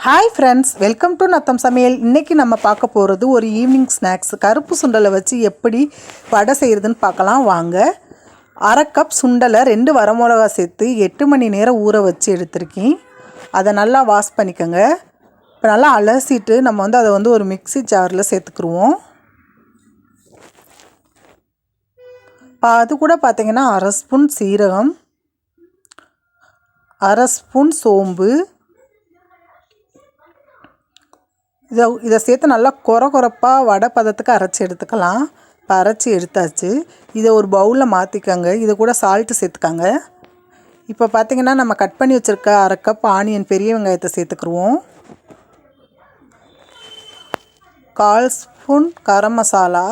Hi friends, welcome to Natham சமையல். இன்றைக்கி நம்ம பார்க்க போகிறது ஒரு ஈவினிங் ஸ்நாக்ஸ். கருப்பு சுண்டலை வச்சு எப்படி வடை செய்கிறதுன்னு பார்க்கலாம் வாங்க. 1/2 கப் சுண்டலை 2 வரமிளகா சேர்த்து 8 மணி நேரம் ஊற வச்சு எடுத்திருக்கேன். அதை நல்லா வாஷ் பண்ணிக்கோங்க. இப்போ நல்லா அலசிட்டு நம்ம அதை ஒரு மிக்ஸி ஜாரில் சேர்த்துக்குருவோம். இப்போ அது கூட பார்த்திங்கன்னா 1/2 ஸ்பூன் சீரகம், 1/2 ஸ்பூன் சோம்பு, இதை சேர்த்து நல்லா கொரப்பாக வடை பதத்துக்கு அரைச்சி எடுத்துக்கலாம். இப்போ அரைச்சி எடுத்தாச்சு. இதை ஒரு பவுலில் மாற்றிக்கோங்க. இதை கூட சால்ட்டு சேர்த்துக்கோங்க. இப்போ பார்த்திங்கன்னா நம்ம கட் பண்ணி வச்சுருக்க 1/2 கப் ஆனியன் பெரிய வெங்காயத்தை சேர்த்துக்குருவோம். 1/4 ஸ்பூன் கரம் மசாலா,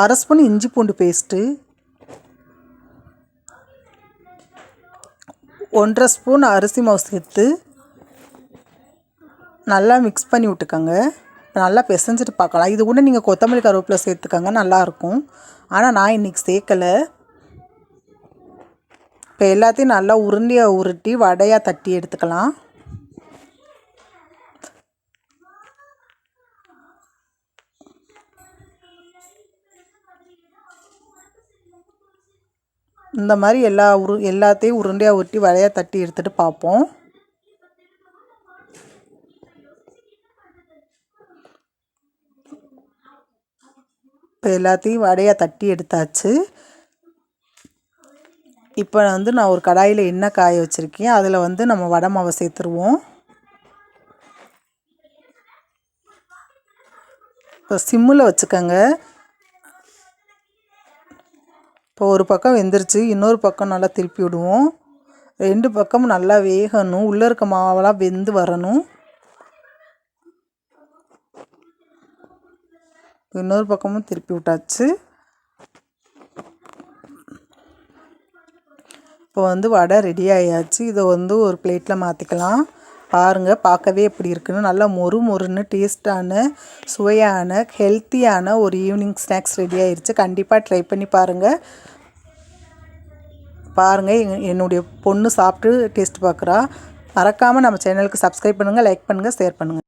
1/2 ஸ்பூன் இஞ்சி பூண்டு பேஸ்ட்டு, 1/2 ஸ்பூன் அரிசி மாவு சேர்த்து நல்லா மிக்ஸ் பண்ணி விட்டுக்கோங்க. நல்லா பிசைஞ்சிட்டு பார்க்கலாம். இது கூட நீங்கள் கொத்தமல்லி கருவேப்பிலை சேர்த்துக்கோங்க, நல்லாயிருக்கும். ஆனால் நான் இன்றைக்கி சேர்க்கலை. இப்போ எல்லாத்தையும் நல்லா உருண்டையாக உருட்டி வடையாக தட்டி எடுத்துக்கலாம். இந்த மாதிரி எல்லாத்தையும் உருண்டையாக உருட்டி வடையாக தட்டி எடுத்துகிட்டு பார்ப்போம். இப்போ எல்லாத்தையும் வடையாக தட்டி எடுத்தாச்சு. இப்போ நான் ஒரு கடாயில் எண்ணெய் காய வச்சுருக்கேன். அதில் நம்ம வடை மாவை சேர்த்துருவோம். இப்போ சிம்மில் வச்சுக்கோங்க. இப்போ ஒரு பக்கம் வெந்துருச்சு, இன்னொரு பக்கம் நல்லா திருப்பி விடுவோம். 2 பக்கமும் நல்லா வேகணும். உள்ளே இருக்க மாவெல்லாம் வெந்து வரணும். இன்னொரு பக்கமும் திருப்பி விட்டாச்சு. இப்போ வடை ரெடி ஆயாச்சு. இதை ஒரு பிளேட்டில் மாற்றிக்கலாம். பாருங்கள், பார்க்கவே எப்படி இருக்குன்னு. நல்லா மொறுன்னு டேஸ்டான, சுவையான, ஹெல்த்தியான ஒரு ஈவினிங் ஸ்நாக்ஸ் ரெடி ஆயிடுச்சு. கண்டிப்பாக ட்ரை பண்ணி பாருங்கள். என்னுடைய பொண்ணு சாப்பிட்டு டேஸ்ட் பார்க்குறா. மறக்காமல் நம்ம சேனலுக்கு சப்ஸ்கிரைப் பண்ணுங்கள், லைக் பண்ணுங்கள், ஷேர் பண்ணுங்கள்.